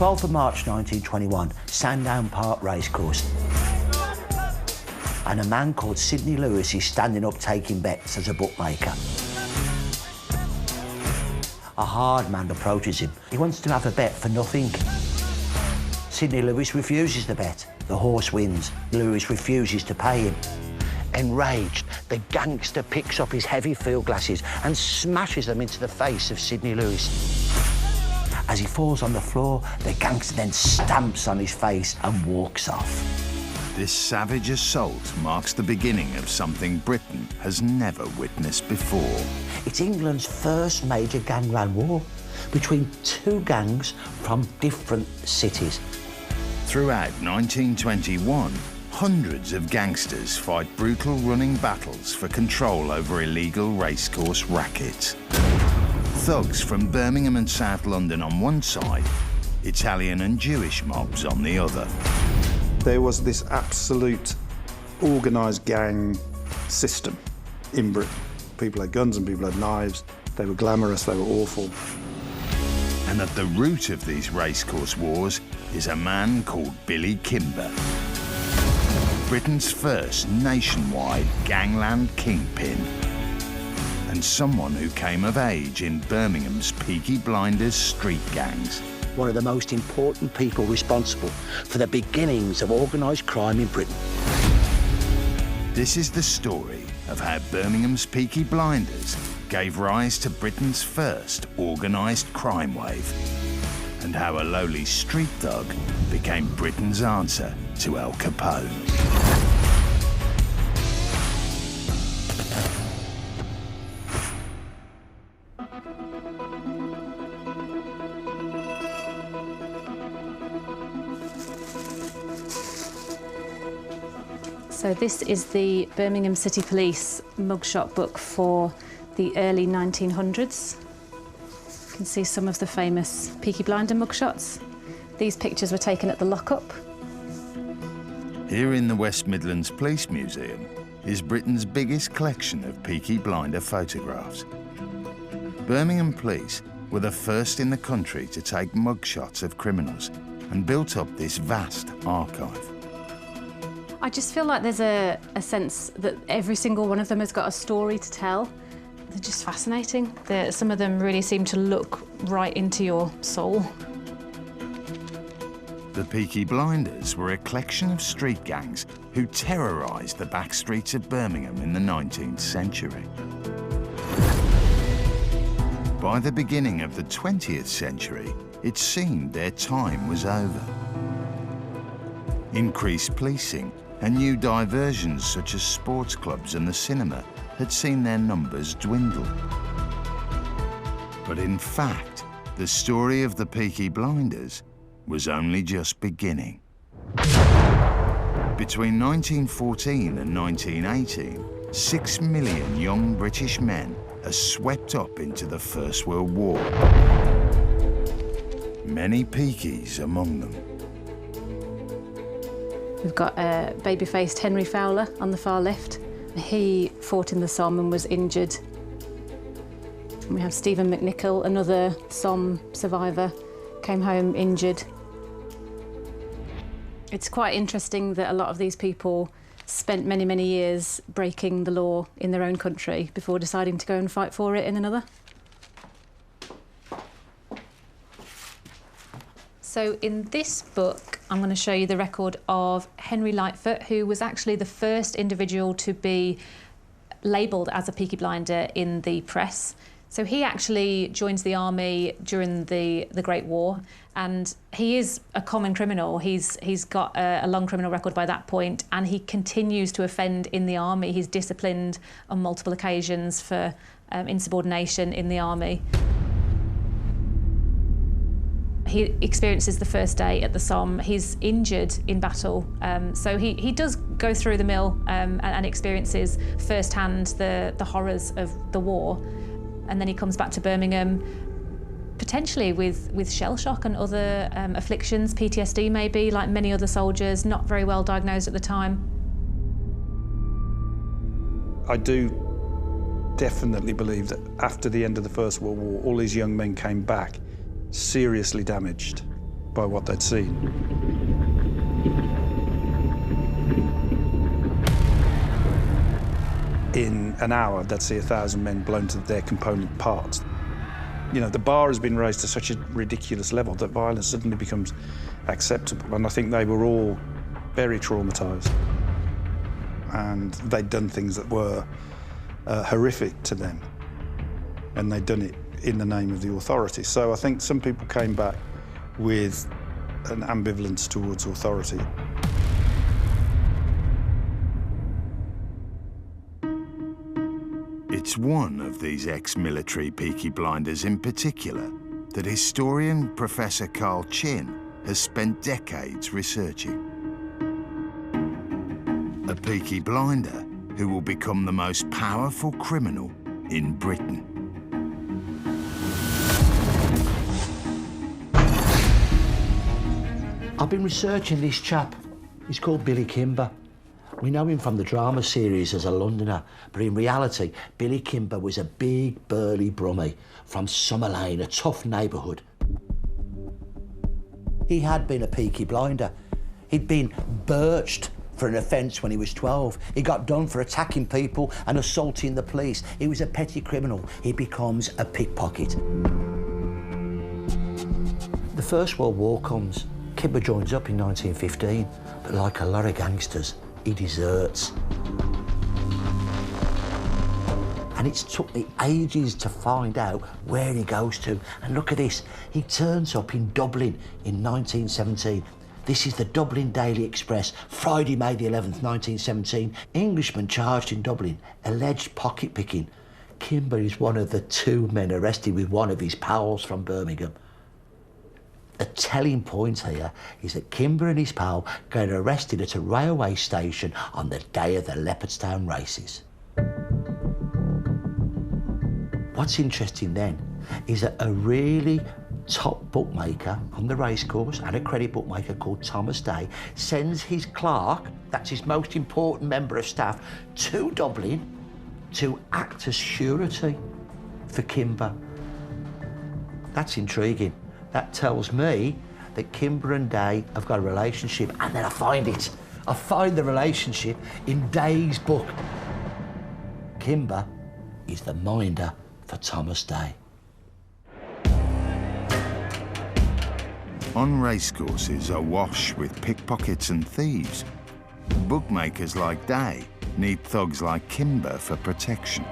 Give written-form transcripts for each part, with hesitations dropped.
12th of March 1921, Sandown Park Racecourse. And a man called Sidney Lewis is standing up taking bets as a bookmaker. A hard man approaches him. He wants to have a bet for nothing. Sidney Lewis refuses the bet. The horse wins. Lewis refuses to pay him. Enraged, the gangster picks up his heavy field glasses and smashes them into the face of Sidney Lewis. As he falls on the floor, the gangster then stamps on his face and walks off. This savage assault marks the beginning of something Britain has never witnessed before. It's England's first major gangland war between two gangs from different cities. Throughout 1921, hundreds of gangsters fight brutal running battles for control over illegal racecourse rackets. Thugs from Birmingham and South London on one side, Italian and Jewish mobs on the other. There was this absolute organised gang system in Britain. People had guns and people had knives. They were glamorous, they were awful. And at the root of these racecourse wars is a man called Billy Kimber, Britain's first nationwide gangland kingpin, and someone who came of age in Birmingham's Peaky Blinders street gangs. One of the most important people responsible for the beginnings of organised crime in Britain. This is the story of how Birmingham's Peaky Blinders gave rise to Britain's first organised crime wave, and how a lowly street thug became Britain's answer to Al Capone. So this is the Birmingham City Police mugshot book for the early 1900s. You can see some of the famous Peaky Blinder mugshots. These pictures were taken at the lockup. Here in the West Midlands Police Museum is Britain's biggest collection of Peaky Blinder photographs. Birmingham Police were the first in the country to take mugshots of criminals and built up this vast archive. I just feel like there's a sense that every single one of them has got a story to tell. They're just fascinating. Some of them really seem to look right into your soul. The Peaky Blinders were a collection of street gangs who terrorised the back streets of Birmingham in the 19th century. By the beginning of the 20th century, it seemed their time was over. Increased policing and new diversions such as sports clubs and the cinema had seen their numbers dwindle. But in fact, the story of the Peaky Blinders was only just beginning. Between 1914 and 1918, 6 million young British men are swept up into the First World War. Many Peakies among them. We've got baby-faced Henry Fowler on the far left. He fought in the Somme and was injured. And we have Stephen McNichol, another Somme survivor, came home injured. It's quite interesting that a lot of these people spent many, many years breaking the law in their own country before deciding to go and fight for it in another. So in this book, I'm going to show you the record of Henry Lightfoot, who was actually the first individual to be labelled as a Peaky Blinder in the press. So he actually joins the army during the Great War, and he is a common criminal. He's got a long criminal record by that point, and he continues to offend in the army. He's disciplined on multiple occasions for insubordination in the army. He experiences the first day at the Somme. He's injured in battle, so he does go through the mill and experiences firsthand the horrors of the war. And then he comes back to Birmingham, potentially with shell shock and other afflictions, PTSD maybe, like many other soldiers, not very well diagnosed at the time. I do definitely believe that after the end of the First World War, all these young men came back seriously damaged. by what they'd seen. In an hour, they'd see 1,000 men blown to their component parts. You know, the bar has been raised to such a ridiculous level that violence suddenly becomes acceptable, and I think they were all very traumatised. And they'd done things that were horrific to them, and they'd done it in the name of the authorities. So I think some people came back with an ambivalence towards authority. It's one of these ex-military Peaky Blinders in particular that historian Professor Carl Chin has spent decades researching. A Peaky Blinder who will become the most powerful criminal in Britain. I've been researching this chap. He's called Billy Kimber. We know him from the drama series as a Londoner, but in reality, Billy Kimber was a big, burly brummie from Summer Lane, a tough neighbourhood. He had been a Peaky Blinder. He'd been birched for an offence when he was 12. He got done for attacking people and assaulting the police. He was a petty criminal. He becomes a pickpocket. The First World War comes. Kimber joins up in 1915, but like a lot of gangsters, he deserts. And it's took me ages to find out where he goes to. And look at this, he turns up in Dublin in 1917. This is the Dublin Daily Express, Friday, May the 11th, 1917. Englishman charged in Dublin, alleged pocket picking. Kimber is one of the 2 men arrested with one of his pals from Birmingham. The telling point here is that Kimber and his pal get arrested at a railway station on the day of the Leopardstown races. What's interesting then is that a really top bookmaker on the racecourse and a credit bookmaker called Thomas Day sends his clerk, that's his most important member of staff, to Dublin to act as surety for Kimber. That's intriguing. That tells me that Kimber and Day have got a relationship, and then I find it. I find the relationship in Day's book. Kimber is the minder for Thomas Day. On racecourses awash with pickpockets and thieves, bookmakers like Day need thugs like Kimber for protection.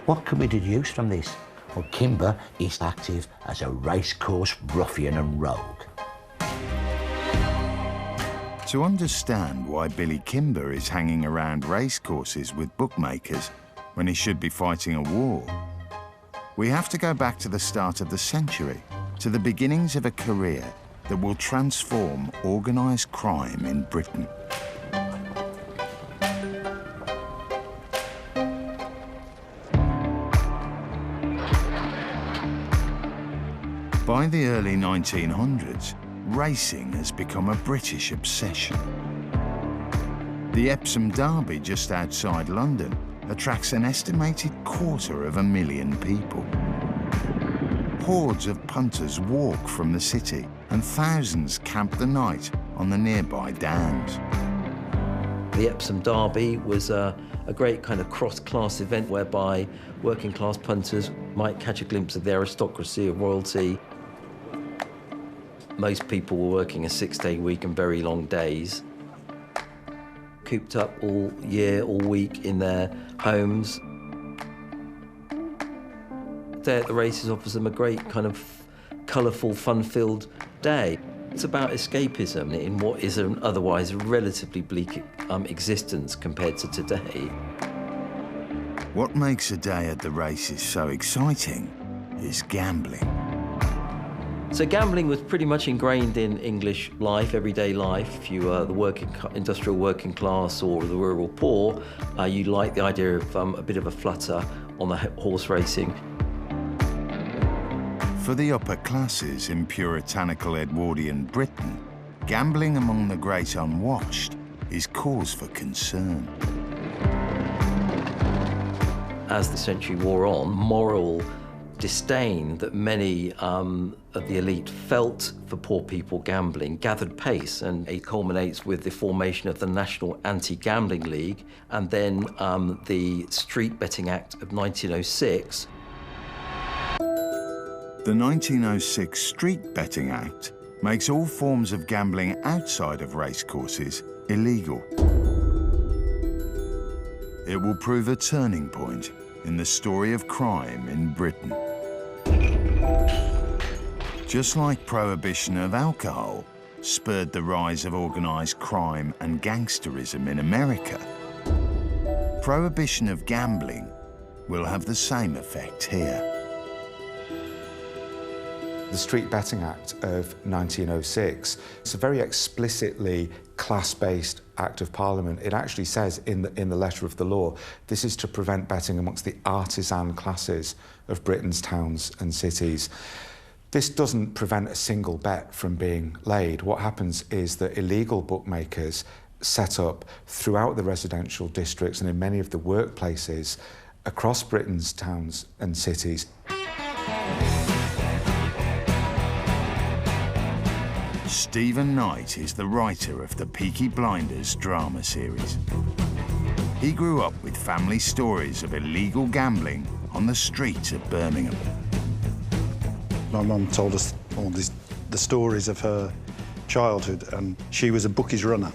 What can we deduce from this? Well, Kimber is active as a racecourse ruffian and rogue. To understand why Billy Kimber is hanging around racecourses with bookmakers when he should be fighting a war, we have to go back to the start of the century, to the beginnings of a career that will transform organised crime in Britain. By the early 1900s, racing has become a British obsession. The Epsom Derby just outside London attracts an estimated 250,000 people. Hordes of punters walk from the city and thousands camp the night on the nearby downs. The Epsom Derby was a great kind of cross-class event whereby working-class punters might catch a glimpse of the aristocracy of royalty. Most people were working a 6-day week and very long days, cooped up all year, all week in their homes. The day at the races offers them a great kind of colourful, fun-filled day. It's about escapism in what is an otherwise relatively bleak existence compared to today. What makes a day at the races so exciting is gambling. So gambling was pretty much ingrained in English life, everyday life. If you were the industrial working class or the rural poor, you liked the idea of a bit of a flutter on the horse racing. For the upper classes in puritanical Edwardian Britain, gambling among the great unwatched is cause for concern. As the century wore on, moral disdain that many of the elite felt for poor people gambling gathered pace, and it culminates with the formation of the National Anti-Gambling League and then the Street Betting Act of 1906. The 1906 Street Betting Act makes all forms of gambling outside of racecourses illegal. It will prove a turning point in the story of crime in Britain. Just like prohibition of alcohol spurred the rise of organised crime and gangsterism in America, prohibition of gambling will have the same effect here. The Street Betting Act of 1906, it's a very explicitly class-based Act of Parliament. It actually says in the letter of the law, this is to prevent betting amongst the artisan classes of Britain's towns and cities. This doesn't prevent a single bet from being laid. What happens is that illegal bookmakers set up throughout the residential districts and in many of the workplaces across Britain's towns and cities. Stephen Knight is the writer of the Peaky Blinders drama series. He grew up with family stories of illegal gambling on the streets of Birmingham. My mum told us all the stories of her childhood, and she was a bookies runner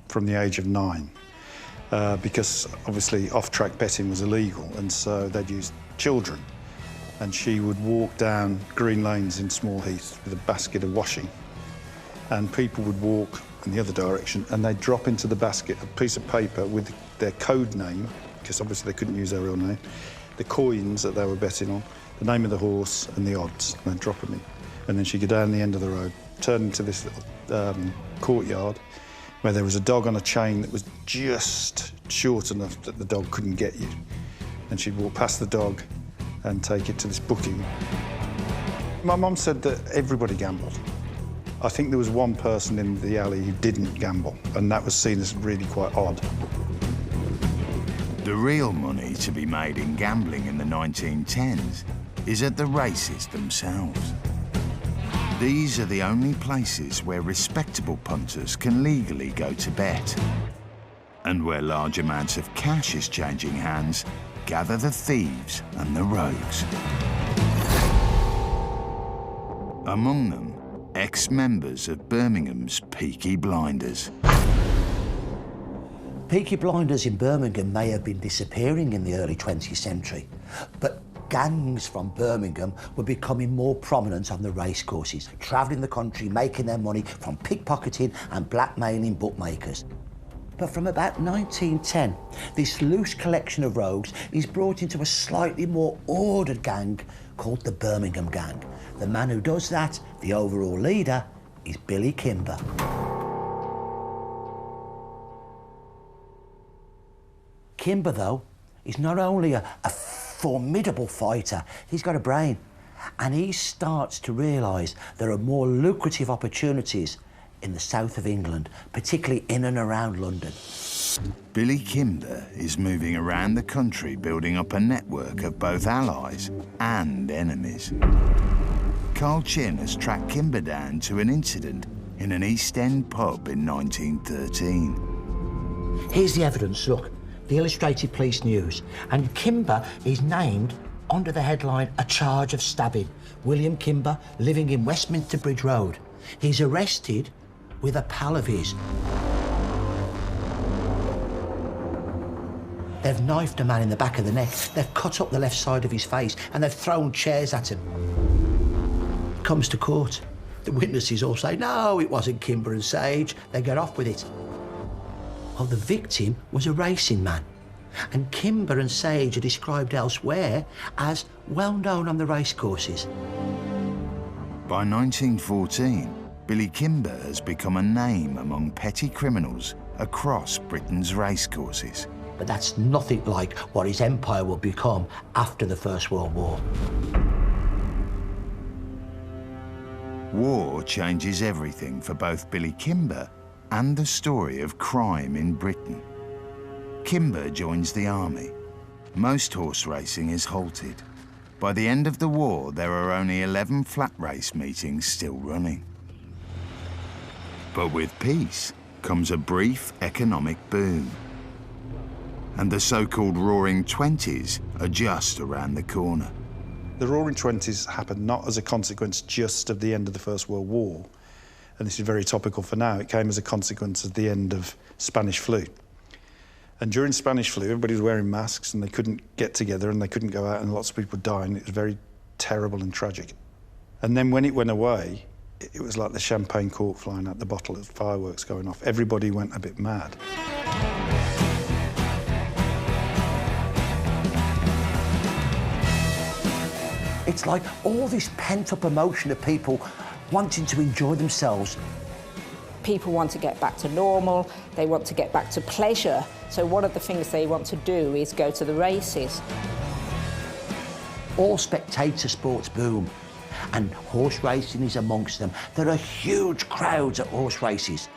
from the age of 9 because obviously off-track betting was illegal, and so they'd use children. And she would walk down green lanes in Small Heath with a basket of washing, and people would walk in the other direction, and they'd drop into the basket a piece of paper with their code name, because obviously they couldn't use their real name, the coins that they were betting on, the name of the horse and the odds, and they'd drop them in. And then she'd go down the end of the road, turn into this little courtyard where there was a dog on a chain that was just short enough that the dog couldn't get you. And she'd walk past the dog and take it to this booking. My mum said that everybody gambled. I think there was one person in the alley who didn't gamble, and that was seen as really quite odd. The real money to be made in gambling in the 1910s is at the races themselves. These are the only places where respectable punters can legally go to bet. And where large amounts of cash is changing hands, gather the thieves and the rogues. Among them, ex-members of Birmingham's Peaky Blinders. Peaky Blinders in Birmingham may have been disappearing in the early 20th century, but gangs from Birmingham were becoming more prominent on the racecourses, travelling the country, making their money from pickpocketing and blackmailing bookmakers. But from about 1910, this loose collection of rogues is brought into a slightly more ordered gang called the Birmingham Gang. The man who does that, the overall leader, is Billy Kimber. Kimber, though, is not only a formidable fighter, he's got a brain. And he starts to realise there are more lucrative opportunities in the south of England, particularly in and around London. Billy Kimber is moving around the country building up a network of both allies and enemies. Carl Chin has tracked Kimber down to an incident in an East End pub in 1913. Here's the evidence, look, the Illustrated Police News. And Kimber is named under the headline, "A Charge of Stabbing." William Kimber, living in Westminster Bridge Road. He's arrested with a pal of his. They've knifed a man in the back of the neck, they've cut up the left side of his face, and they've thrown chairs at him. Comes to court. The witnesses all say, no, it wasn't Kimber and Sage. They get off with it. Well, the victim was a racing man, and Kimber and Sage are described elsewhere as well-known on the racecourses. By 1914, Billy Kimber has become a name among petty criminals across Britain's racecourses. But that's nothing like what his empire will become after the First World War. War changes everything for both Billy Kimber and the story of crime in Britain. Kimber joins the army. Most horse racing is halted. By the end of the war, there are only 11 flat race meetings still running. But with peace comes a brief economic boom. And the so-called Roaring Twenties are just around the corner. The Roaring Twenties happened not as a consequence just of the end of the First World War, and this is very topical for now. It came as a consequence of the end of Spanish flu. And during Spanish flu, everybody was wearing masks and they couldn't get together and they couldn't go out and lots of people died. It was very terrible and tragic. And then when it went away, it was like the champagne cork flying out the bottle, of fireworks going off. Everybody went a bit mad. It's like all this pent-up emotion of people wanting to enjoy themselves. People want to get back to normal, they want to get back to pleasure. So one of the things they want to do is go to the races. All spectator sports boom, and horse racing is amongst them. There are huge crowds at horse races,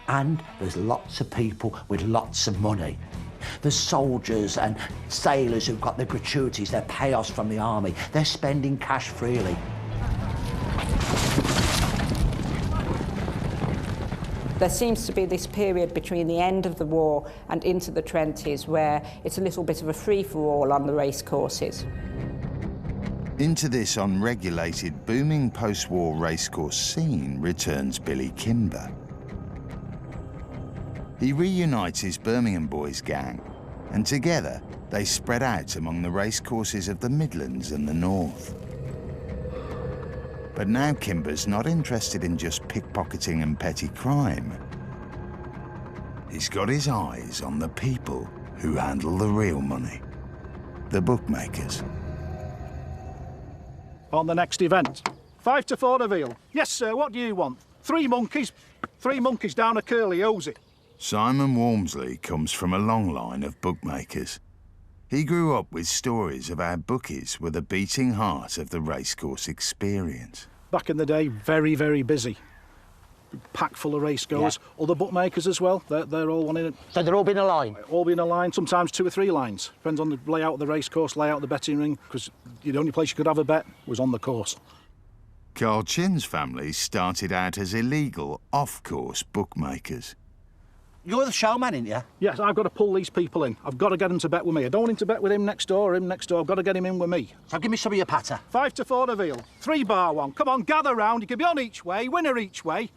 and there's lots of people with lots of money. There's soldiers and sailors who've got their gratuities, their payoffs from the army. They're spending cash freely. There seems to be this period between the end of the war and into the 20s where it's a little bit of a free-for-all on the race courses. Into this unregulated, booming post-war racecourse scene returns Billy Kimber. He reunites his Birmingham boys gang, and together they spread out among the racecourses of the Midlands and the North. But now Kimber's not interested in just pickpocketing and petty crime. He's got his eyes on the people who handle the real money, the bookmakers. On the next event, 5 to 4 reveal. Yes, sir, what do you want? 3 monkeys down a curly, owes it. Simon Walmsley comes from a long line of bookmakers. He grew up with stories of how bookies were the beating heart of the racecourse experience. Back in the day, very, very busy. Packed full of racegoers. Yeah. Other bookmakers as well, they're all wanting it. So they're all been a line? All been a line, sometimes 2 or 3 lines. Depends on the layout of the racecourse, layout of the betting ring, because the only place you could have a bet was on the course. Carl Chin's family started out as illegal, off-course bookmakers. You're the showman, aren't you? Yes, I've got to pull these people in. I've got to get them to bet with me. I don't want him to bet with him next door. I've got to get him in with me. So give me some of your patter. 5 to 4 reveal. 3 bar 1. Come on, gather round. You can be on each way, winner each way.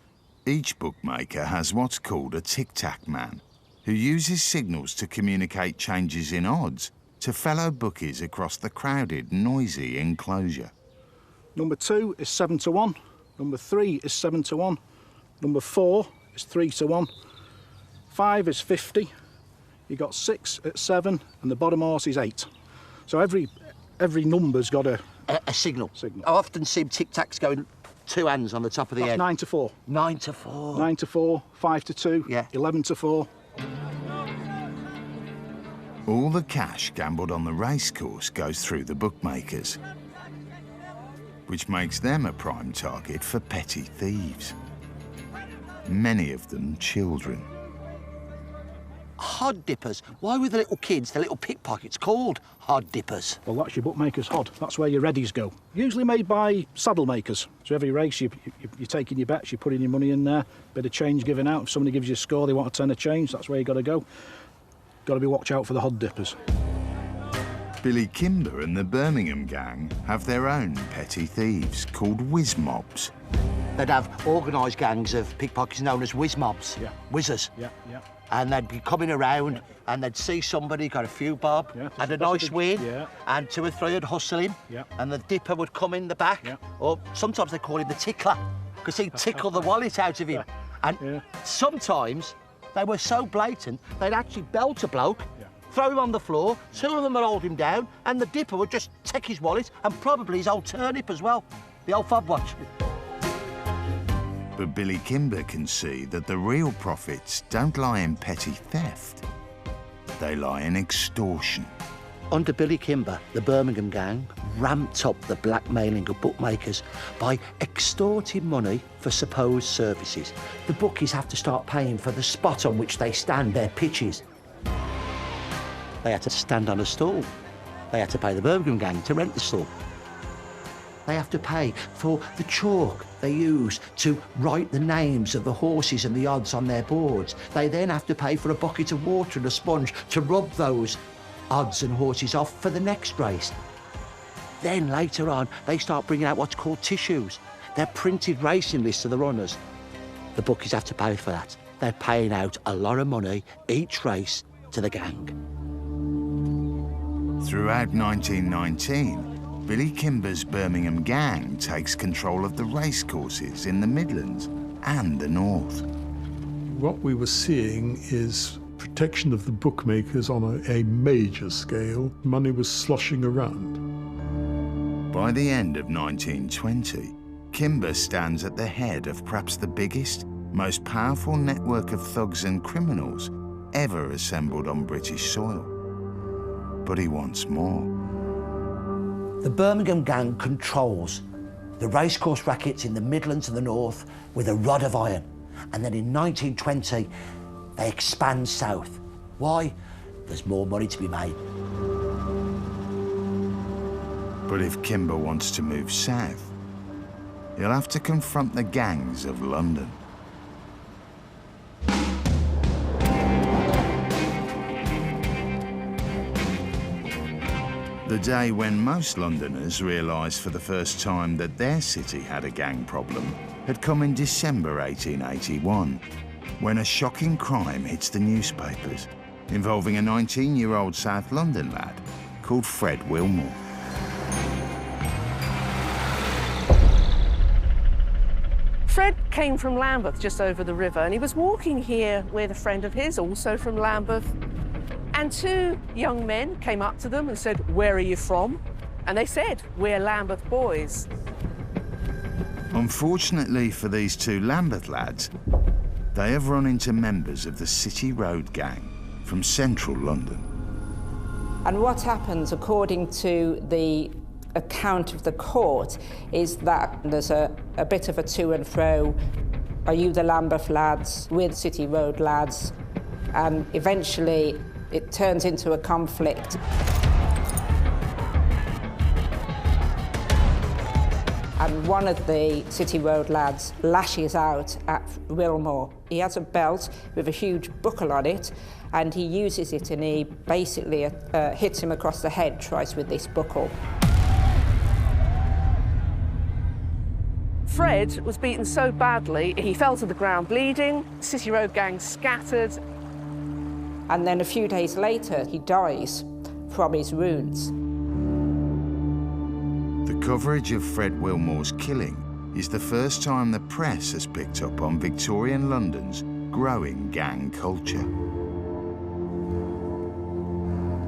Each bookmaker has what's called a tic-tac man, who uses signals to communicate changes in odds to fellow bookies across the crowded, noisy enclosure. Number 2 is 7 to 1. Number 3 is 7 to 1. Number 4 is 3 to 1. 5 is 50. You got 6 at 7, and the bottom horse is 8. So every number's got a signal. I often see tic-tacs going 2 hands on the top of the head. 9 to 4. 9 to 4. 9 to 4, 5 to 2, yeah. 11 to 4. All the cash gambled on the racecourse goes through the bookmakers, which makes them a prime target for petty thieves. Many of them children. Hod dippers. Why were the little kids, the little pickpockets, called hod dippers? Well, that's your bookmaker's hod. That's where your readies go. Usually made by saddle makers. So every race, you're taking your bets, you're putting your money in there, bit of change given out. If somebody gives you a score, they want a tenner change, that's where you got to go. Got to be watch out for the hod dippers. Billy Kimber and the Birmingham gang have their own petty thieves called whiz mobs. They'd have organised gangs of pickpockets known as whiz mobs. Yeah. Whizzers. Yeah, yeah. And they'd be coming around and they'd see somebody got a few bob, had a nice win, and 2 or 3 would hustle him, and the dipper would come in the back, or sometimes they call him the tickler, because he'd tickle the wallet out of him. And sometimes they were so blatant, they'd actually belt a bloke, throw him on the floor, 2 of them would hold him down, and the dipper would just take his wallet, and probably his old turnip as well, the old fob watch. But Billy Kimber can see that the real profits don't lie in petty theft. They lie in extortion. Under Billy Kimber, the Birmingham gang ramped up the blackmailing of bookmakers by extorting money for supposed services. The bookies have to start paying for the spot on which they stand their pitches. They had to stand on a stall. They had to pay the Birmingham gang to rent the stall. They have to pay for the chalk they use to write the names of the horses and the odds on their boards. They then have to pay for a bucket of water and a sponge to rub those odds and horses off for the next race. Then later on, they start bringing out what's called tissues. They're printed racing lists of the runners. The bookies have to pay for that. They're paying out a lot of money each race to the gang. Throughout 1919, Billy Kimber's Birmingham gang takes control of the racecourses in the Midlands and the North. What we were seeing is protection of the bookmakers on a major scale. Money was sloshing around. By the end of 1920, Kimber stands at the head of perhaps the biggest, most powerful network of thugs and criminals ever assembled on British soil. But he wants more. The Birmingham gang controls the racecourse rackets in the Midlands and the North with a rod of iron. And then in 1920, they expand south. Why? There's more money to be made. But if Kimber wants to move south, he'll have to confront the gangs of London. The day when most Londoners realised for the first time that their city had a gang problem had come in December 1881, when a shocking crime hits the newspapers, involving a 19-year-old South London lad called Fred Wilmore. Fred came from Lambeth, just over the river, and he was walking here with a friend of his, also from Lambeth. And two young men came up to them and said, "Where are you from?" And they said, "We're Lambeth boys." Unfortunately for these two Lambeth lads, they have run into members of the City Road gang from central London. And what happens, according to the account of the court, is that there's a bit of a to and fro. Are you the Lambeth lads? We're the City Road lads. And eventually it turns into a conflict. And one of the City Road lads lashes out at Wilmore. He has a belt with a huge buckle on it, and he uses it, and he basically hits him across the head twice with this buckle. Fred was beaten so badly, he fell to the ground bleeding. City Road gang scattered. And then a few days later, he dies from his wounds. The coverage of Fred Wilmore's killing is the first time the press has picked up on Victorian London's growing gang culture.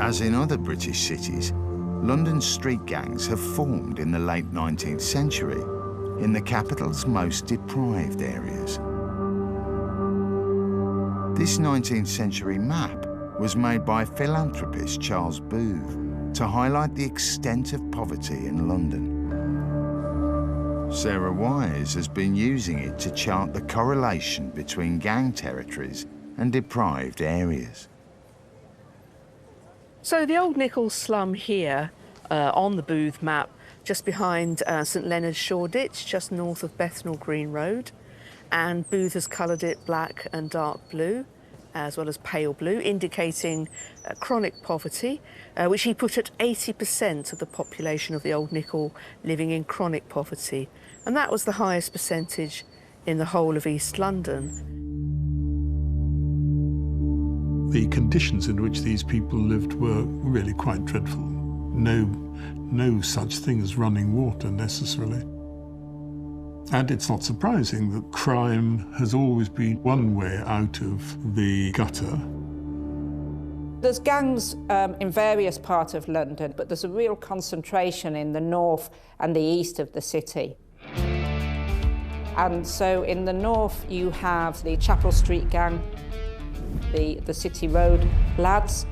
As in other British cities, London's street gangs have formed in the late 19th century in the capital's most deprived areas. This 19th century map was made by philanthropist Charles Booth to highlight the extent of poverty in London. Sarah Wise has been using it to chart the correlation between gang territories and deprived areas. So the Old Nichols slum here, on the Booth map, just behind St Leonard's Shoreditch, just north of Bethnal Green Road. And Booth has coloured it black and dark blue, as well as pale blue, indicating chronic poverty, which he put at 80% of the population of the Old Nichol living in chronic poverty. And that was the highest percentage in the whole of East London. The conditions in which these people lived were really quite dreadful. No such thing as running water, necessarily. And it's not surprising that crime has always been one way out of the gutter. There's gangs in various parts of London, but there's a real concentration in the north and the east of the city. And so in the north, you have the Chapel Street gang, the City Road lads.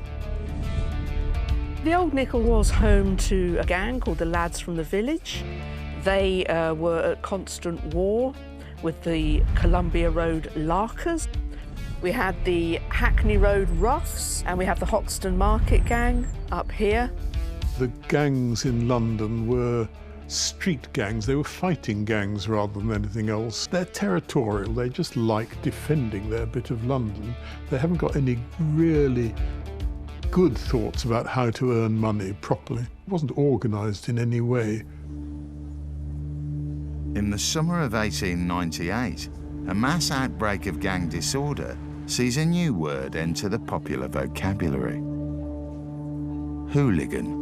The Old Nichol was home to a gang called the Lads from the Village. They were at constant war with the Columbia Road Larkers. We had the Hackney Road Roughs, and we have the Hoxton Market gang up here. The gangs in London were street gangs. They were fighting gangs rather than anything else. They're territorial. They just like defending their bit of London. They haven't got any really good thoughts about how to earn money properly. It wasn't organised in any way. In the summer of 1898, a mass outbreak of gang disorder sees a new word enter the popular vocabulary: hooligan.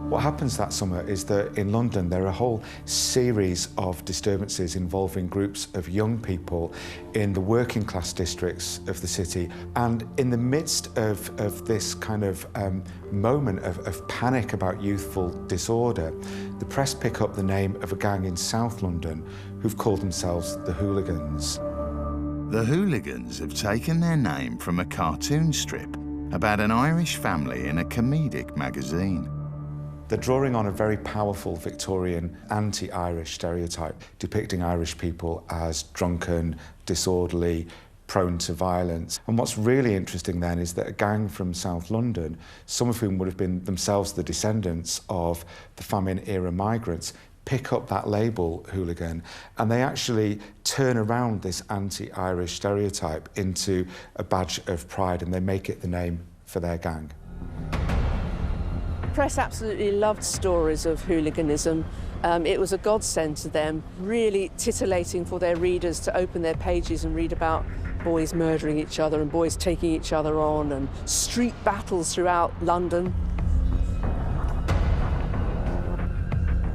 What happens that summer is that in London there are a whole series of disturbances involving groups of young people in the working class districts of the city. And in the midst of this kind of moment of panic about youthful disorder, the press pick up the name of a gang in South London who've called themselves the Hooligans. The Hooligans have taken their name from a cartoon strip about an Irish family in a comedic magazine. They're drawing on a very powerful Victorian anti-Irish stereotype, depicting Irish people as drunken, disorderly, prone to violence. And what's really interesting then is that a gang from South London, some of whom would have been themselves the descendants of the famine-era migrants, pick up that label, hooligan, and they actually turn around this anti-Irish stereotype into a badge of pride, and they make it the name for their gang. The press absolutely loved stories of hooliganism. It was a godsend to them, really titillating for their readers to open their pages and read about boys murdering each other and boys taking each other on and street battles throughout London.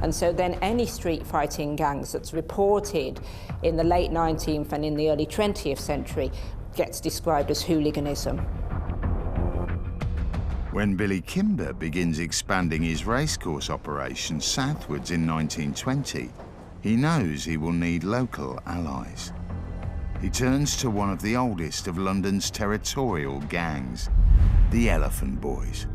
And so then any street fighting gangs that's reported in the late 19th and in the early 20th century gets described as hooliganism. When Billy Kimber begins expanding his racecourse operations southwards in 1920, he knows he will need local allies. He turns to one of the oldest of London's territorial gangs, the Elephant Boys.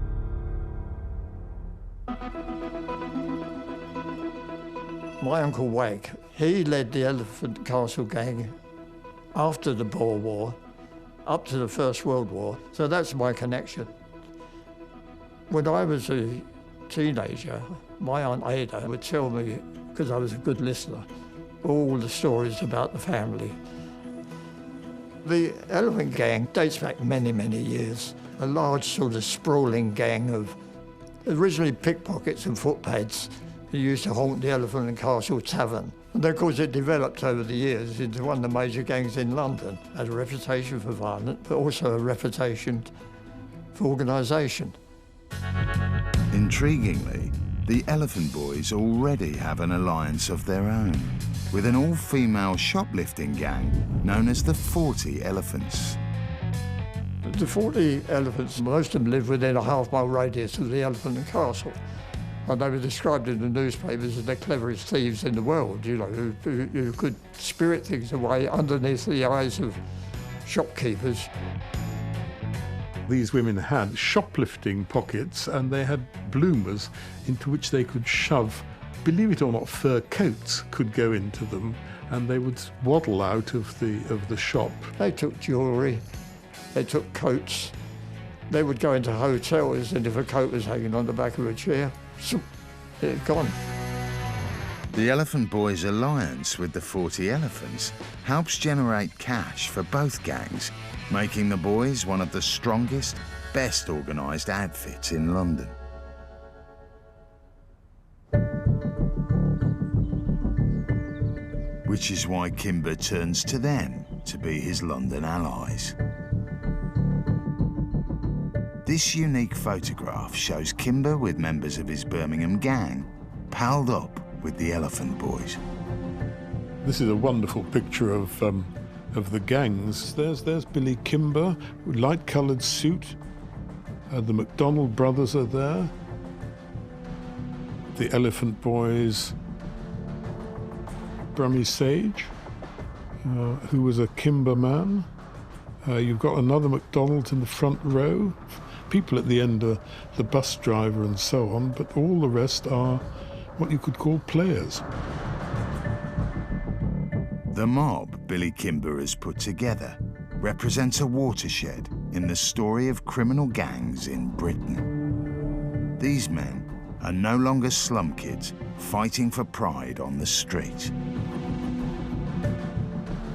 My Uncle Wag, he led the Elephant Castle gang after the Boer War, up to the First World War, so that's my connection. When I was a teenager, my Aunt Ada would tell me, because I was a good listener, all the stories about the family. The Elephant Gang dates back many, many years. A large sort of sprawling gang of originally pickpockets and footpads who used to haunt the Elephant and Castle Tavern. And of course it developed over the years into one of the major gangs in London, had a reputation for violence, but also a reputation for organisation. Intriguingly, the Elephant Boys already have an alliance of their own, with an all-female shoplifting gang known as the 40 Elephants. The 40 Elephants, most of them live within a half-mile radius of the Elephant and Castle. And they were described in the newspapers as the cleverest thieves in the world, you know, who could spirit things away underneath the eyes of shopkeepers. These women had shoplifting pockets, and they had bloomers into which they could shove, believe it or not, fur coats could go into them, and they would waddle out of the shop. They took jewellery, they took coats, they would go into hotels, and if a coat was hanging on the back of a chair, it had gone. The Elephant Boys' alliance with the 40 Elephants helps generate cash for both gangs, making the boys one of the strongest, best organised outfits in London. Which is why Kimber turns to them to be his London allies. This unique photograph shows Kimber with members of his Birmingham gang palled up with the Elephant Boys. This is a wonderful picture of the gangs. There's Billy Kimber, light-coloured suit. The MacDonald brothers are there. The Elephant Boys. Brummy Sage, who was a Kimber man. You've got another MacDonald in the front row. People at the end are the bus driver and so on, but all the rest are what you could call players. The mob Billy Kimber has put together represents a watershed in the story of criminal gangs in Britain. These men are no longer slum kids fighting for pride on the street.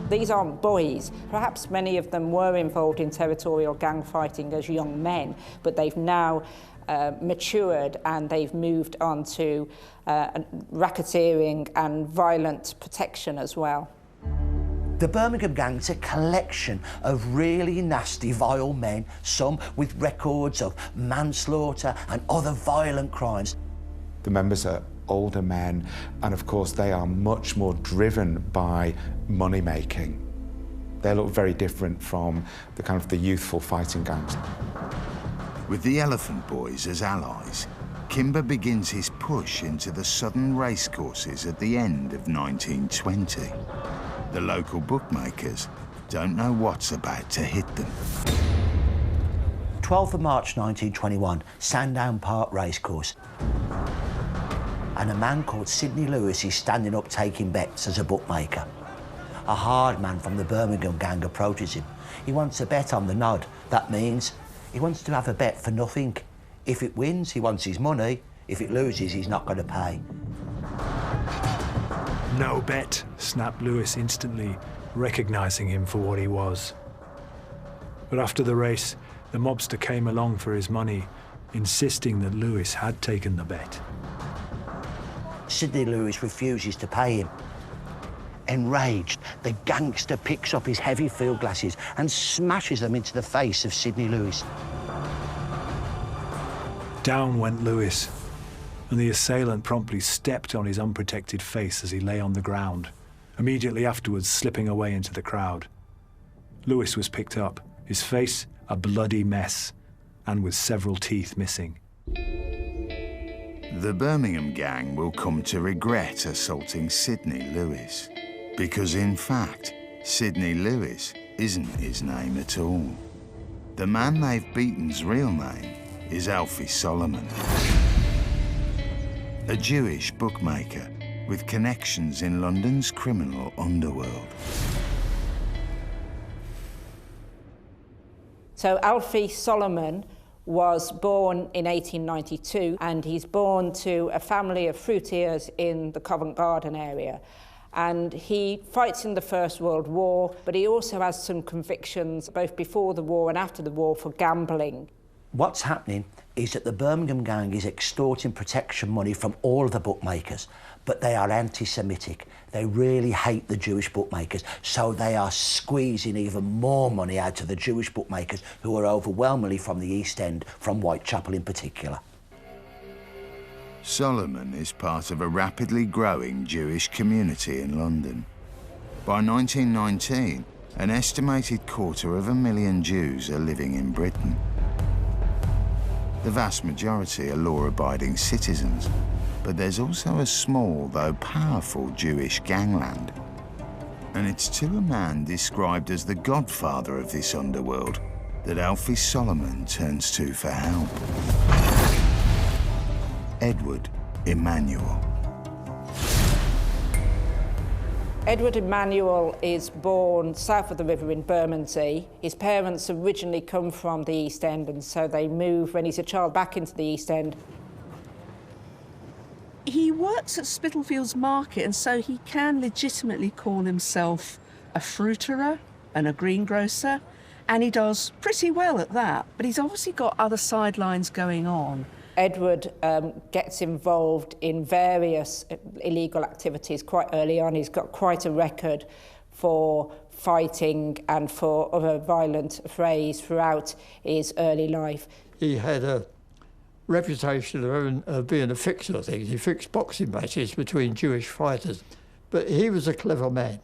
These aren't boys. Perhaps many of them were involved in territorial gang fighting as young men, but they've now matured and they've moved on to racketeering and violent protection as well. The Birmingham gang's a collection of really nasty, vile men, some with records of manslaughter and other violent crimes. The members are older men, and of course they are much more driven by money making. They look very different from the kind of the youthful fighting gangs. With the Elephant Boys as allies, Kimber begins his push into the southern racecourses at the end of 1920. The local bookmakers don't know what's about to hit them. 12th of March 1921, Sandown Park Racecourse. And a man called Sidney Lewis is standing up taking bets as a bookmaker. A hard man from the Birmingham gang approaches him. He wants a bet on the nod. That means he wants to have a bet for nothing. If it wins, he wants his money. If it loses, he's not going to pay. No bet, snapped Lewis instantly, recognising him for what he was. But after the race, the mobster came along for his money, insisting that Lewis had taken the bet. Sidney Lewis refuses to pay him. Enraged, the gangster picks up his heavy field glasses and smashes them into the face of Sidney Lewis. Down went Lewis, and the assailant promptly stepped on his unprotected face as he lay on the ground, immediately afterwards slipping away into the crowd. Lewis was picked up, his face a bloody mess, and with several teeth missing. The Birmingham gang will come to regret assaulting Sidney Lewis, because in fact, Sidney Lewis isn't his name at all. The man they've beaten's real name is Alfie Solomon, a Jewish bookmaker with connections in London's criminal underworld. So Alfie Solomon was born in 1892, and he's born to a family of fruitiers in the Covent Garden area. And he fights in the First World War, but he also has some convictions both before the war and after the war for gambling. What's happening is that the Birmingham gang is extorting protection money from all of the bookmakers, but they are anti-Semitic. They really hate the Jewish bookmakers, so they are squeezing even more money out of the Jewish bookmakers, who are overwhelmingly from the East End, from Whitechapel in particular. Solomon is part of a rapidly growing Jewish community in London. By 1919, an estimated 250,000 Jews are living in Britain. The vast majority are law-abiding citizens, but there's also a small, though powerful, Jewish gangland. And it's to a man described as the godfather of this underworld that Alfie Solomon turns to for help. Edward Emanuel. Edward Emanuel is born south of the river in Bermondsey. His parents originally come from the East End, and so they move when he's a child back into the East End. He works at Spitalfields Market, and so he can legitimately call himself a fruiterer and a greengrocer, and he does pretty well at that, but he's obviously got other sidelines going on. Edward gets involved in various illegal activities quite early on. He's got quite a record for fighting and for other violent affrays throughout his early life. He had a reputation of being a fixer of things. He fixed boxing matches between Jewish fighters, but he was a clever man.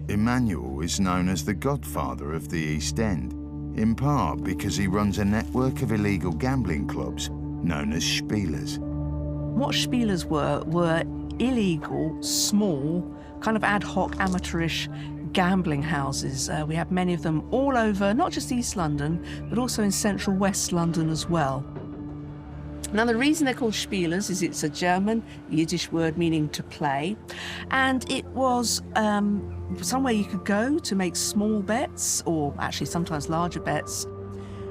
Emanuel is known as the godfather of the East End, in part because he runs a network of illegal gambling clubs known as Spielers. What Spielers were illegal, small, kind of ad hoc, amateurish gambling houses. We have many of them all over, not just East London, but also in central West London as well. Now, the reason they're called Spielers is it's a German, Yiddish word meaning to play, and it was somewhere you could go to make small bets, or actually sometimes larger bets.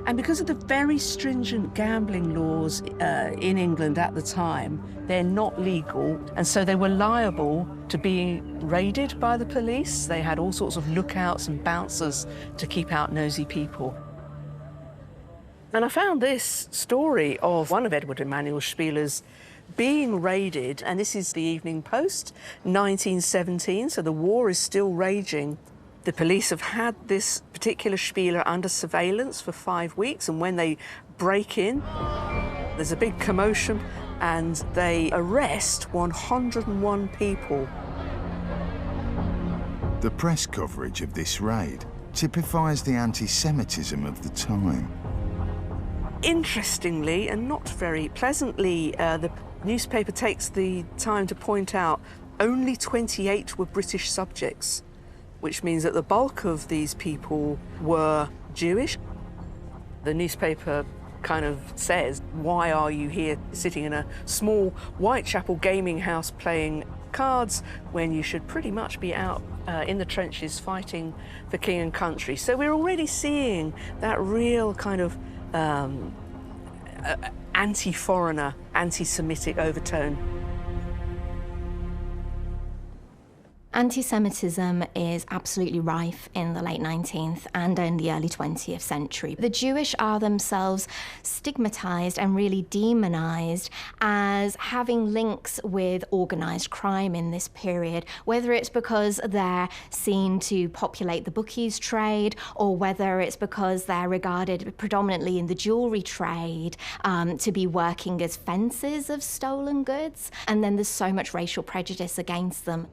And because of the very stringent gambling laws in England at the time, they're not legal, and so they were liable to be raided by the police. They had all sorts of lookouts and bouncers to keep out nosy people. And I found this story of one of Edward Emanuel Spieler's being raided, and this is the Evening Post, 1917, so the war is still raging. The police have had this particular Spieler under surveillance for 5 weeks, and when they break in, there's a big commotion, and they arrest 101 people. The press coverage of this raid typifies the anti-Semitism of the time. Interestingly, and not very pleasantly, the newspaper takes the time to point out only 28 were British subjects, which means that the bulk of these people were Jewish. The newspaper kind of says, why are you here sitting in a small Whitechapel gaming house playing cards when you should pretty much be out in the trenches fighting for king and country? So we're already seeing that real kind of anti-foreigner, anti-Semitic overtone. Anti-Semitism is absolutely rife in the late 19th and in the early 20th century. The Jewish are themselves stigmatized and really demonized as having links with organized crime in this period, whether it's because they're seen to populate the bookies trade, or whether it's because they're regarded predominantly in the jewelry trade to be working as fencers of stolen goods. And then there's so much racial prejudice against them.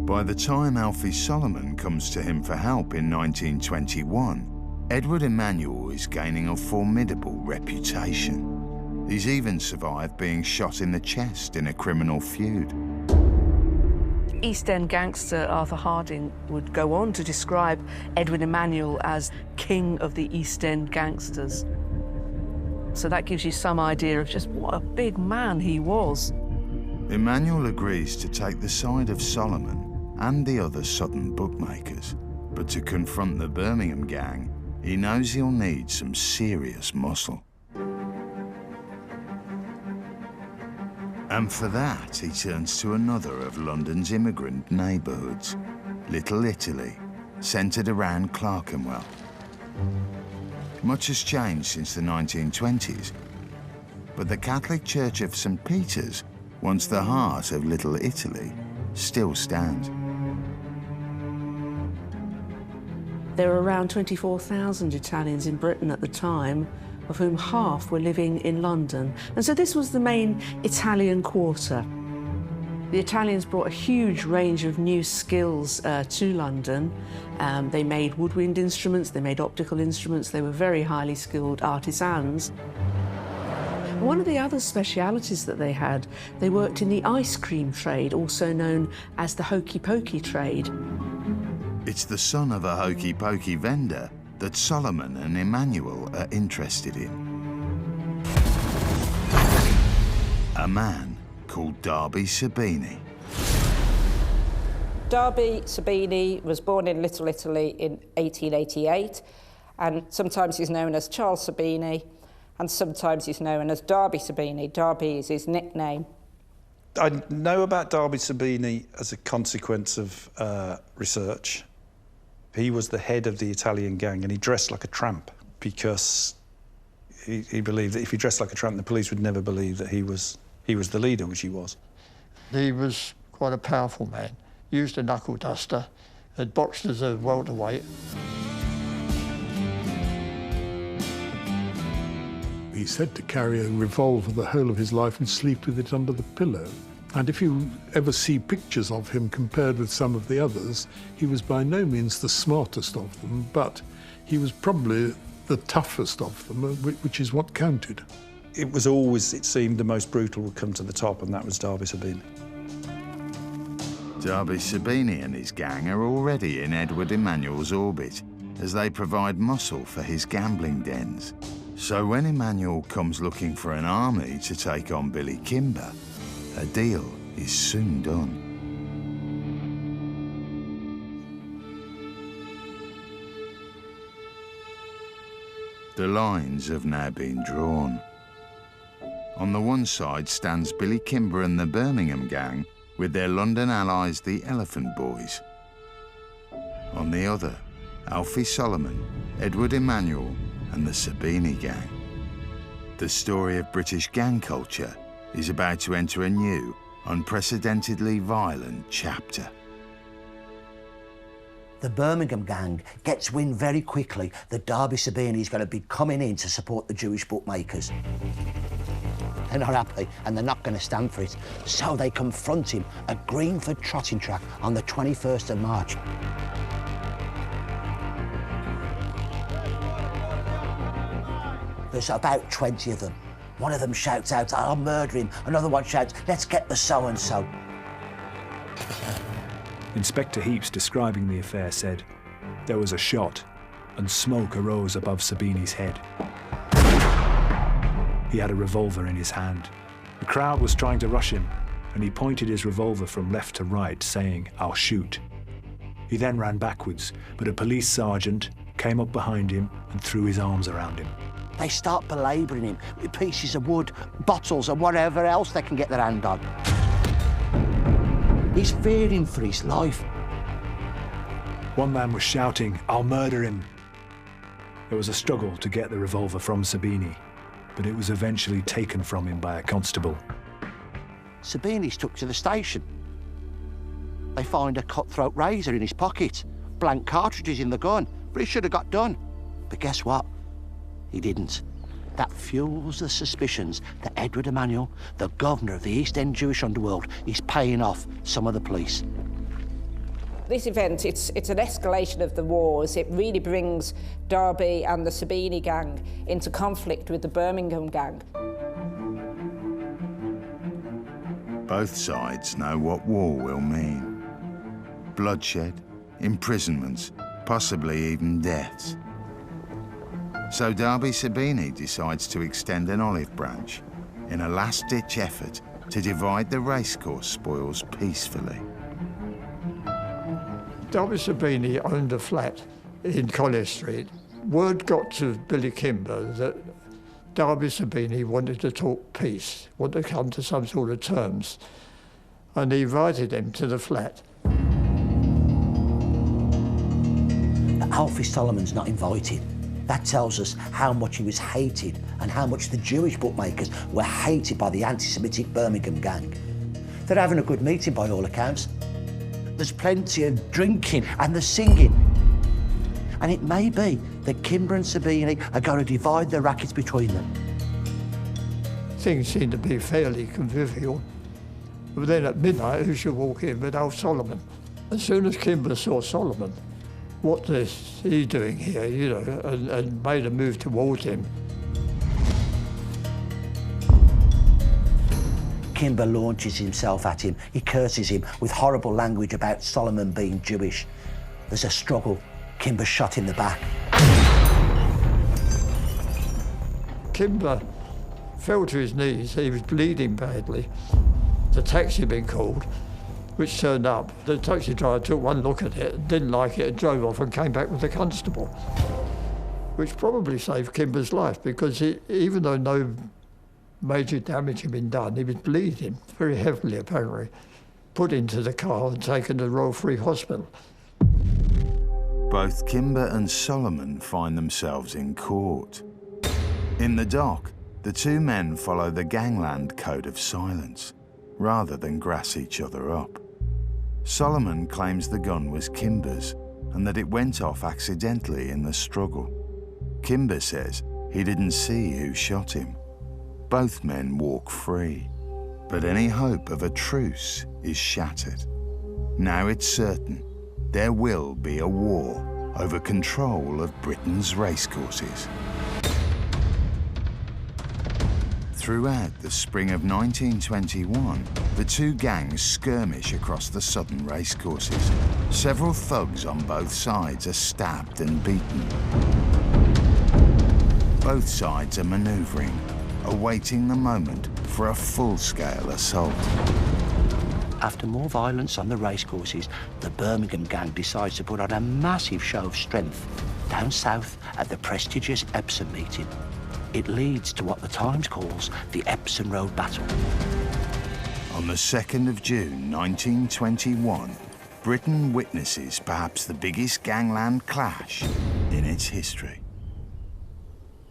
By the time Alfie Solomon comes to him for help in 1921, Edward Emanuel is gaining a formidable reputation. He's even survived being shot in the chest in a criminal feud. East End gangster Arthur Harding would go on to describe Edward Emanuel as king of the East End gangsters. So that gives you some idea of just what a big man he was. Emanuel agrees to take the side of Solomon and the other southern bookmakers, but to confront the Birmingham gang, he knows he'll need some serious muscle. And for that, he turns to another of London's immigrant neighbourhoods, Little Italy, centred around Clerkenwell. Much has changed since the 1920s, but the Catholic Church of St. Peter's, once the heart of Little Italy, still stands. There were around 24,000 Italians in Britain at the time, of whom half were living in London. And so this was the main Italian quarter. The Italians brought a huge range of new skills to London. They made woodwind instruments, they made optical instruments, they were very highly skilled artisans. One of the other specialities that they had, they worked in the ice cream trade, also known as the hokey-pokey trade. It's the son of a hokey-pokey vendor that Solomon and Emanuel are interested in. A man called Darby Sabini. Darby Sabini was born in Little Italy in 1888, and sometimes he's known as Charles Sabini, and sometimes he's known as Darby Sabini. Darby is his nickname. I know about Darby Sabini as a consequence of research. He was the head of the Italian gang, and he dressed like a tramp because he believed that if he dressed like a tramp, the police would never believe that he was the leader, which he was. He was quite a powerful man. Used a knuckle duster, had boxed as a welterweight. He's said to carry a revolver the whole of his life and sleep with it under the pillow. And if you ever see pictures of him compared with some of the others, he was by no means the smartest of them, but he was probably the toughest of them, which is what counted. It was always, it seemed, the most brutal would come to the top, and that was Darby Sabini. Darby Sabini and his gang are already in Edward Emanuel's orbit as they provide muscle for his gambling dens. So when Emanuel comes looking for an army to take on Billy Kimber, a deal is soon done. The lines have now been drawn. On the one side stands Billy Kimber and the Birmingham gang with their London allies, the Elephant Boys. On the other, Alfie Solomon, Edward Emanuel and the Sabini gang. The story of British gang culture is about to enter a new, unprecedentedly violent chapter. The Birmingham gang gets wind very quickly that Derby Sabini is going to be coming in to support the Jewish bookmakers. They're not happy and they're not going to stand for it, so they confront him at Greenford Trotting Track on the 21st of March. There's about 20 of them. One of them shouts out, "I'll murder him." Another one shouts, "Let's get the so-and-so." Inspector Heaps, describing the affair, said, "There was a shot and smoke arose above Sabini's head. He had a revolver in his hand. The crowd was trying to rush him, and he pointed his revolver from left to right, saying, 'I'll shoot.' He then ran backwards, but a police sergeant came up behind him and threw his arms around him. They start belabouring him with pieces of wood, bottles and whatever else they can get their hand on. He's fearing for his life. One man was shouting, "I'll murder him." There was a struggle to get the revolver from Sabini, but it was eventually taken from him by a constable. Sabini's took to the station. They find a cutthroat razor in his pocket, blank cartridges in the gun, but he should have got done. But guess what? He didn't. That fuels the suspicions that Edward Emanuel, the governor of the East End Jewish underworld, is paying off some of the police. This event, it's an escalation of the wars. It really brings Derby and the Sabini gang into conflict with the Birmingham gang. Both sides know what war will mean. Bloodshed, imprisonments, possibly even deaths. So Derby Sabini decides to extend an olive branch in a last-ditch effort to divide the racecourse spoils peacefully. Derby Sabini owned a flat in Collier Street. Word got to Billy Kimber that Derby Sabini wanted to talk peace, wanted to come to some sort of terms, and he invited him to the flat. Alfie Solomon's not invited. That tells us how much he was hated and how much the Jewish bookmakers were hated by the anti-Semitic Birmingham gang. They're having a good meeting by all accounts. There's plenty of drinking and the singing. And it may be that Kimber and Sabini are going to divide the rackets between them. Things seemed to be fairly convivial. But then at midnight, who should walk in but Alf Solomon? As soon as Kimber saw Solomon, what is he doing here, you know, and made a move towards him. Kimber launches himself at him. He curses him with horrible language about Solomon being Jewish. There's a struggle. Kimber's shot in the back. Kimber fell to his knees. He was bleeding badly. The taxi had been called, which turned up. The taxi driver took one look at it, didn't like it, and drove off and came back with the constable, which probably saved Kimber's life because even though no major damage had been done, he was bleeding very heavily, apparently, put into the car and taken to the Royal Free Hospital. Both Kimber and Solomon find themselves in court. In the dock, the two men follow the gangland code of silence, rather than grass each other up. Solomon claims the gun was Kimber's and that it went off accidentally in the struggle. Kimber says he didn't see who shot him. Both men walk free, but any hope of a truce is shattered. Now it's certain there will be a war over control of Britain's racecourses. Throughout the spring of 1921, the two gangs skirmish across the southern racecourses. Several thugs on both sides are stabbed and beaten. Both sides are manoeuvring, awaiting the moment for a full-scale assault. After more violence on the racecourses, the Birmingham gang decides to put on a massive show of strength. down south at the prestigious Epsom meeting. It leads to what the Times calls the Epsom Road Battle. On the 2nd of June 1921, Britain witnesses perhaps the biggest gangland clash in its history.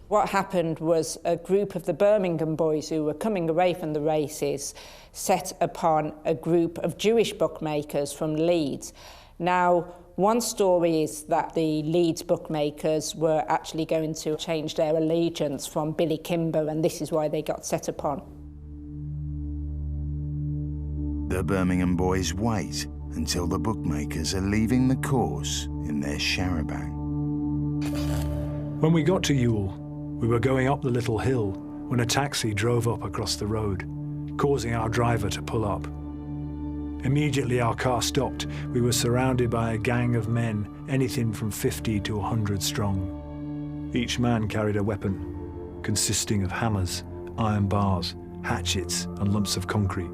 What happened was a group of the Birmingham boys who were coming away from the races set upon a group of Jewish bookmakers from Leeds. Now, one story is that the Leeds bookmakers were actually going to change their allegiance from Billy Kimber, and this is why they got set upon. The Birmingham boys wait until the bookmakers are leaving the course in their charabanc. When we got to Ewell, we were going up the little hill when a taxi drove up across the road, causing our driver to pull up. Immediately our car stopped. We were surrounded by a gang of men, anything from 50 to 100 strong. Each man carried a weapon, consisting of hammers, iron bars, hatchets, and lumps of concrete.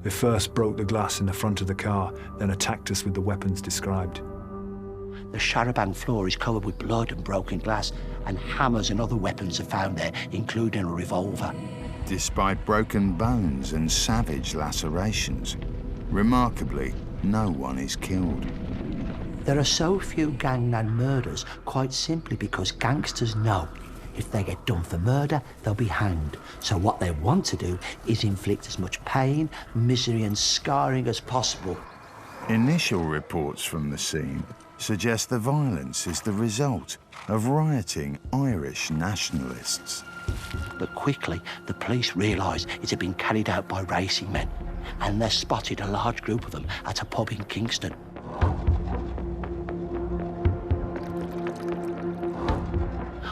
They first broke the glass in the front of the car, then attacked us with the weapons described. The charabanc floor is covered with blood and broken glass, and hammers and other weapons are found there, including a revolver. Despite broken bones and savage lacerations, remarkably, no one is killed. There are so few gangland murders quite simply because gangsters know if they get done for murder, they'll be hanged. So what they want to do is inflict as much pain, misery and scarring as possible. Initial reports from the scene suggest the violence is the result of rioting Irish nationalists. But quickly, the police realised it had been carried out by racing men, and they spotted a large group of them at a pub in Kingston.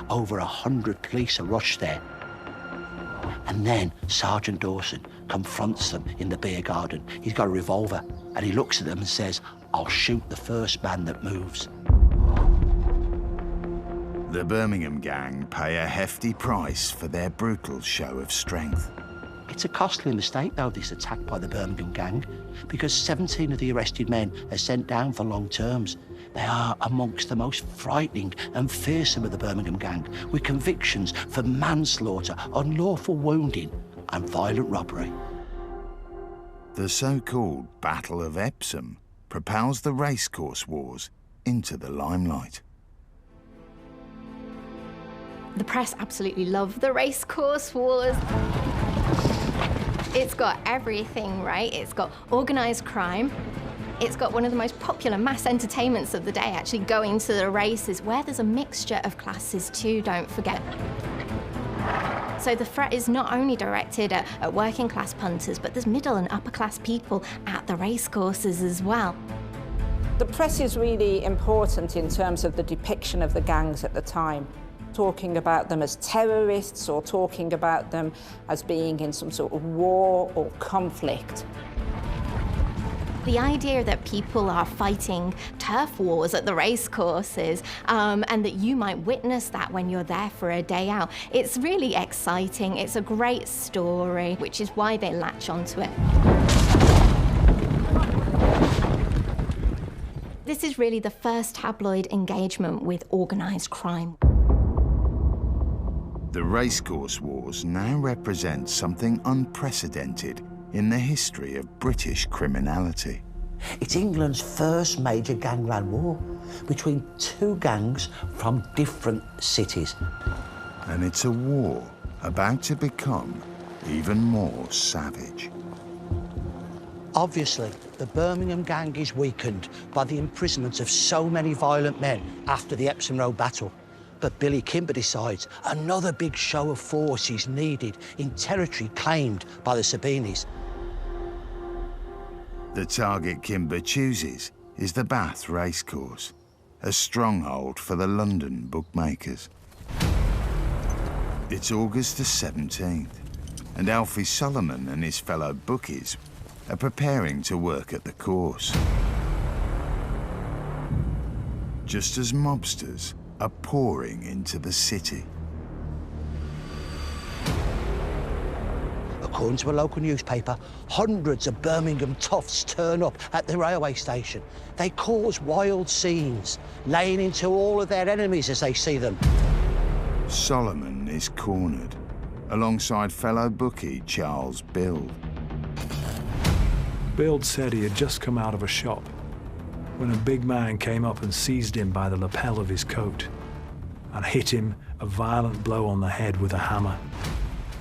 Over 100 police are rushed there. And then Sergeant Dawson confronts them in the beer garden. He's got a revolver, and he looks at them and says, "I'll shoot the first man that moves." The Birmingham gang pay a hefty price for their brutal show of strength. It's a costly mistake, though, this attack by the Birmingham gang, because 17 of the arrested men are sent down for long terms. They are amongst the most frightening and fearsome of the Birmingham gang, with convictions for manslaughter, unlawful wounding and violent robbery. The so-called Battle of Epsom propels the racecourse wars into the limelight. The press absolutely love the racecourse wars. It's got everything, right? It's got organised crime. It's got one of the most popular mass entertainments of the day, actually going to the races, where there's a mixture of classes too, don't forget. So the threat is not only directed at working class punters, but there's middle and upper class people at the racecourses as well. The press is really important in terms of the depiction of the gangs at the time. Talking about them as terrorists or talking about them as being in some sort of war or conflict. The idea that people are fighting turf wars at the racecourses and that you might witness that when you're there for a day out, it's really exciting. It's a great story, which is why they latch onto it. This is really the first tabloid engagement with organised crime. The racecourse wars now represent something unprecedented in the history of British criminality. It's England's first major gangland war between two gangs from different cities. And it's a war about to become even more savage. Obviously, the Birmingham gang is weakened by the imprisonment of so many violent men after the Epsom Road battle. But Billy Kimber decides another big show of force is needed in territory claimed by the Sabinis. The target Kimber chooses is the Bath Racecourse, a stronghold for the London bookmakers. It's August the 17th, and Alfie Solomon and his fellow bookies are preparing to work at the course. Just as mobsters are pouring into the city. According to a local newspaper, hundreds of Birmingham toughs turn up at the railway station. They cause wild scenes, laying into all of their enemies as they see them. Solomon is cornered, alongside fellow bookie Charles Bild. Bild said he had just come out of a shop when a big man came up and seized him by the lapel of his coat and hit him a violent blow on the head with a hammer.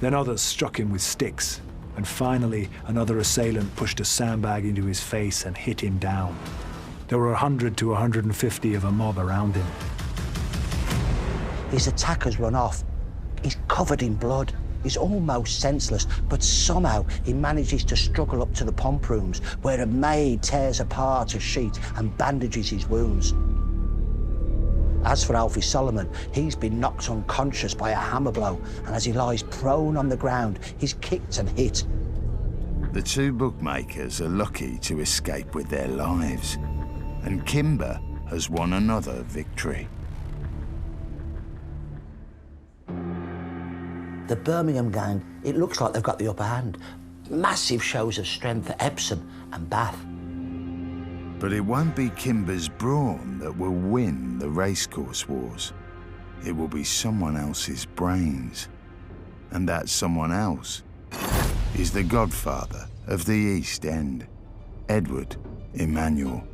Then others struck him with sticks, and finally another assailant pushed a sandbag into his face and hit him down. There were 100 to 150 of a mob around him. His attackers run off. He's covered in blood. He's almost senseless, but somehow he manages to struggle up to the pump rooms, where a maid tears apart a sheet and bandages his wounds. As for Alfie Solomon, he's been knocked unconscious by a hammer blow, and as he lies prone on the ground, he's kicked and hit. The two bookmakers are lucky to escape with their lives, and Kimber has won another victory. The Birmingham gang, it looks like they've got the upper hand. Massive shows of strength at Epsom and Bath. But it won't be Kimber's brawn that will win the racecourse wars. It will be someone else's brains. And that someone else is the godfather of the East End, Edward Emanuel.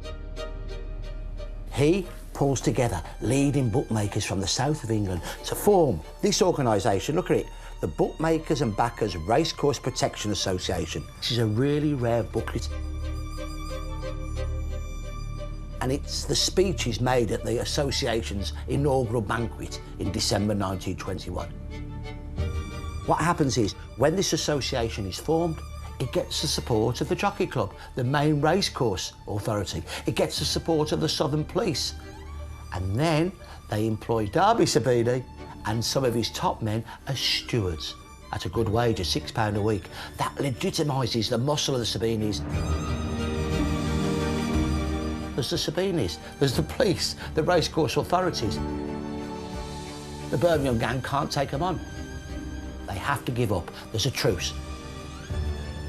He pulls together leading bookmakers from the south of England to form this organisation. Look at it, the Bookmakers and Backers Racecourse Protection Association. This is a really rare booklet. And it's the speeches made at the association's inaugural banquet in December 1921. What happens is, when this association is formed, it gets the support of the Jockey Club, the main racecourse authority. It gets the support of the Southern Police. And then they employ Darby Sabini and some of his top men as stewards at a good wage of £6 a week. That legitimises the muscle of the Sabinis. There's the Sabinis, there's the police, the racecourse authorities. The Birmingham gang can't take them on. They have to give up. There's a truce.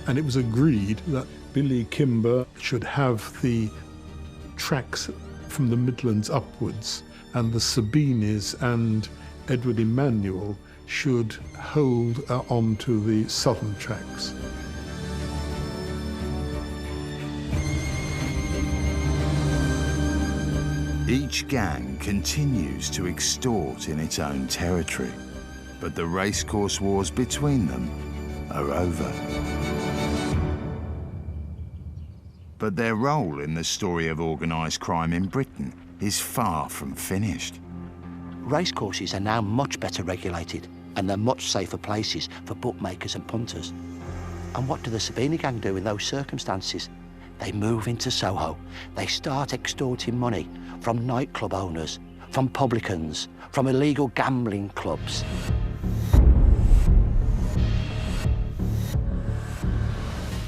And it was agreed that Billy Kimber should have the tracks from the Midlands upwards, and the Sabinis and Edward Emanuel should hold on to the southern tracks. Each gang continues to extort in its own territory, but the racecourse wars between them are over. But their role in the story of organised crime in Britain is far from finished. Racecourses are now much better regulated, and they're much safer places for bookmakers and punters. And what do the Sabini gang do in those circumstances? They move into Soho. They start extorting money from nightclub owners, from publicans, from illegal gambling clubs.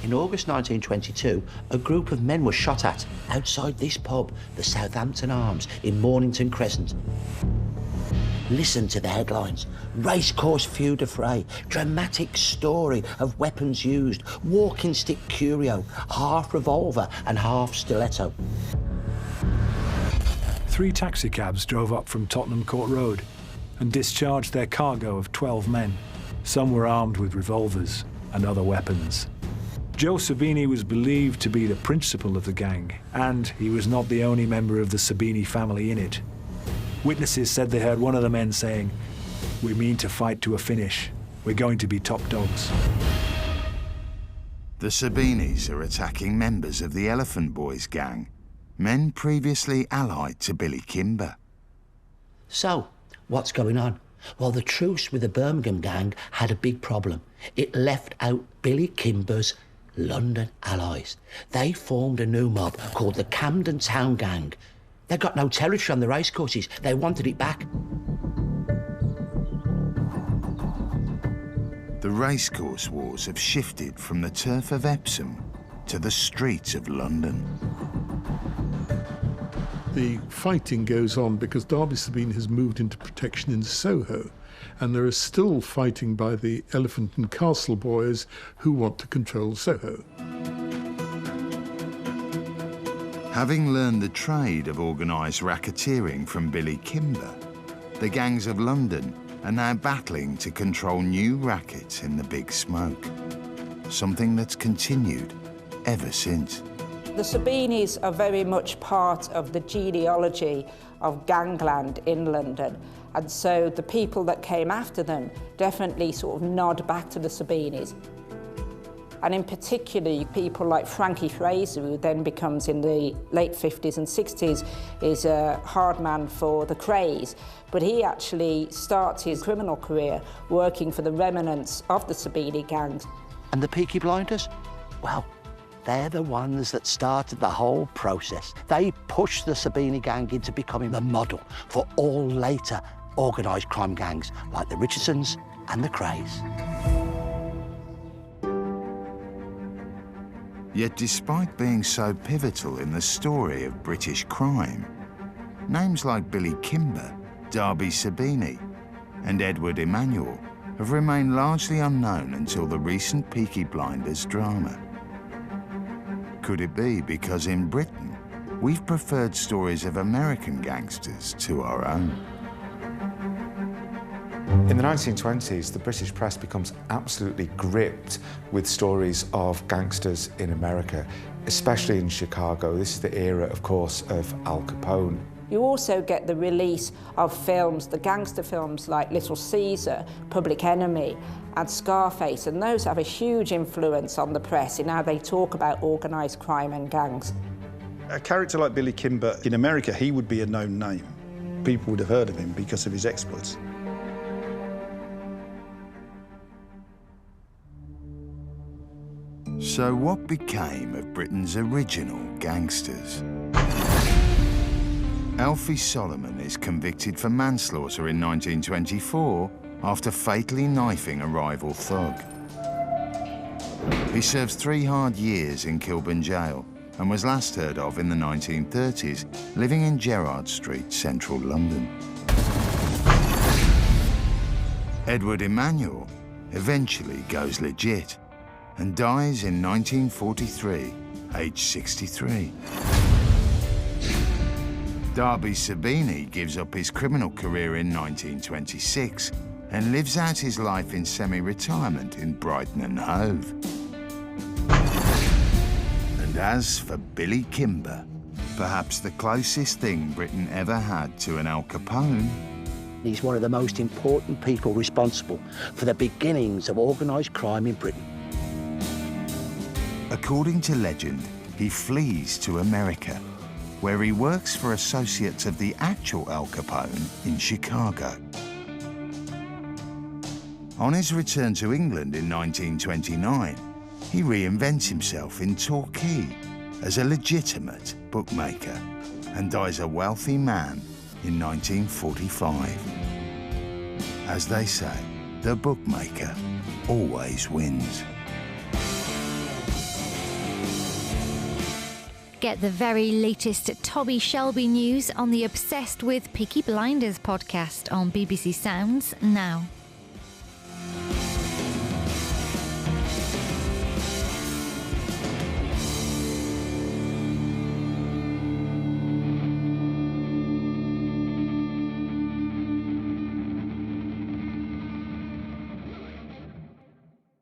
In August 1922, a group of men were shot at outside this pub, the Southampton Arms, in Mornington Crescent. Listen to the headlines. Racecourse feud affray, dramatic story of weapons used, walking stick curio, half revolver and half stiletto. 3 taxicabs drove up from Tottenham Court Road and discharged their cargo of 12 men. Some were armed with revolvers and other weapons. Joe Sabini was believed to be the principal of the gang, and he was not the only member of the Sabini family in it. Witnesses said they heard one of the men saying, "We mean to fight to a finish. We're going to be top dogs." The Sabinis are attacking members of the Elephant Boys gang, men previously allied to Billy Kimber. So, what's going on? Well, the truce with the Birmingham gang had a big problem. It left out Billy Kimber's London allies. They formed a new mob called the Camden Town Gang. They got no territory on the racecourses. They wanted it back. The racecourse wars have shifted from the turf of Epsom to the streets of London. The fighting goes on because Darby Sabine has moved into protection in Soho, and there is still fighting by the Elephant and Castle boys who want to control Soho. Having learned the trade of organised racketeering from Billy Kimber, the gangs of London are now battling to control new rackets in the Big Smoke, something that's continued ever since. The Sabinis are very much part of the genealogy of gangland in London, and so the people that came after them definitely sort of nod back to the Sabinis. And in particular, people like Frankie Fraser, who then becomes, in the late 50s and 60s, is a hard man for the Krays. But he actually starts his criminal career working for the remnants of the Sabini gangs. And the Peaky Blinders? Well, they're the ones that started the whole process. They pushed the Sabini gang into becoming the model for all later organised crime gangs like the Richardsons and the Krays. Yet despite being so pivotal in the story of British crime, names like Billy Kimber, Darby Sabini and Edward Emanuel have remained largely unknown until the recent Peaky Blinders drama. Could it be because in Britain, we've preferred stories of American gangsters to our own? In the 1920s, the British press becomes absolutely gripped with stories of gangsters in America, especially in Chicago. This is the era, of course, of Al Capone. You also get the release of films, the gangster films like Little Caesar, Public Enemy and Scarface, and those have a huge influence on the press in how they talk about organised crime and gangs. A character like Billy Kimber, in America, he would be a known name. People would have heard of him because of his exploits. So what became of Britain's original gangsters? Alfie Solomon is convicted for manslaughter in 1924 after fatally knifing a rival thug. He serves 3 hard years in Kilburn Jail and was last heard of in the 1930s, living in Gerrard Street, central London. Edward Emanuel eventually goes legit and dies in 1943, aged 63. Darby Sabini gives up his criminal career in 1926 and lives out his life in semi-retirement in Brighton and Hove. And as for Billy Kimber, perhaps the closest thing Britain ever had to an Al Capone, He's one of the most important people responsible for the beginnings of organised crime in Britain. according to legend, he flees to America, where he works for associates of the actual Al Capone in Chicago. On his return to England in 1929, he reinvents himself in Torquay as a legitimate bookmaker and dies a wealthy man in 1945. As they say, the bookmaker always wins. Get the very latest Tommy Shelby news on the Obsessed with Peaky Blinders podcast on BBC Sounds now.